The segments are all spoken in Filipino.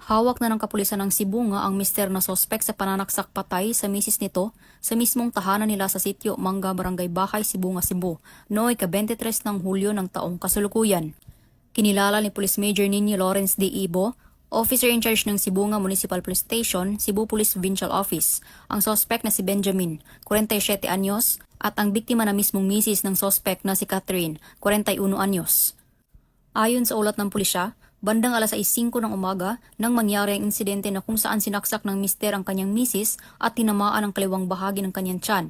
Hawak na ng kapulisan ng Cebu nga ang mister na sospek sa pananaksak patay sa misis nito sa mismong tahanan nila sa sitio Mangga, Barangay Bakay, Cebu nga Cebu, nooy ka-23 ng Hulyo ng taong kasalukuyan. Kinilala ni Police Major Nini Lawrence D. Ibo, officer in charge ng Cebu nga Municipal Police Station, Cebu Police Provincial Office, ang sospek na si Benjamin, 47 anyos, at ang biktima na mismong misis ng sospek na si Catherine, 41 anyos. Ayon sa ulat ng pulisya, bandang alas 6:05 ng umaga nang mangyari ang insidente na kung saan sinaksak ng mister ang kanyang misis at tinamaan ang kaliwang bahagi ng kanyang tiyan.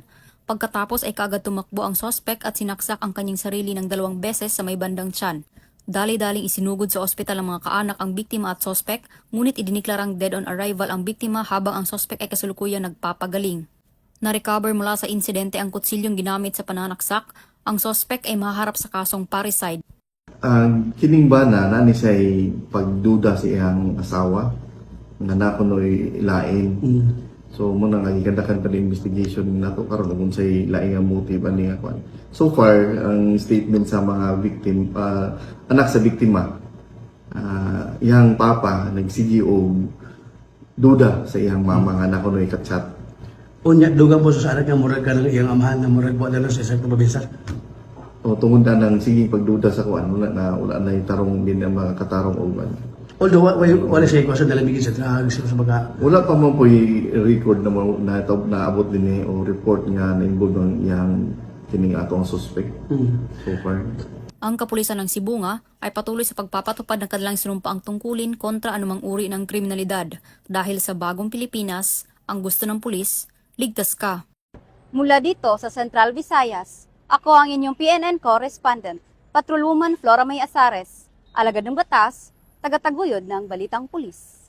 Pagkatapos ay kaagad tumakbo ang sospek at sinaksak ang kanyang sarili ng 2 beses sa may bandang tiyan. Dali-daling isinugod sa ospital ng mga kaanak ang biktima at sospek, ngunit idiniklarang dead on arrival ang biktima habang ang sospek ay kasalukuyan nagpapagaling. Na-recover mula sa insidente ang kutsilyong ginamit sa pananaksak, ang sospek ay maharap sa kasong parricide. Ang kining bana nani say pagduda sa iyang asawa nga nakunoy lain. So mo nang gigandakan pa investigation nato karon kung say lain nga motive ani nga kwan. So far ang statement sa mga victim anak sa biktima iyang papa nagsigi og duda sa iyang mama nga nakunoy ka-chat. Unya dugang po sa anak nga murag ka ng iyang amahan na murag buwan na sa isang pababisa. O tungod na ng sige pagduda sa kwan wala na tarong din ang mga katarong og Although wala siya ikuwasan na lamigin sa drugs sa baga. wala pa man po record na naabot din o report nga na involved ng iyang kining atong suspect so far. Ang kapulisan ng Cebu nga ay patuloy sa pagpapatupad ng kanilang sinumpaang tungkulin kontra anumang uri ng kriminalidad dahil sa bagong Pilipinas, ang gusto ng pulis, ligtas ka. Mula dito sa Central Visayas, ako ang inyong PNN correspondent, Patrolwoman Flora May Asares, alagad ng batas, tagataguyod ng Balitang Pulis.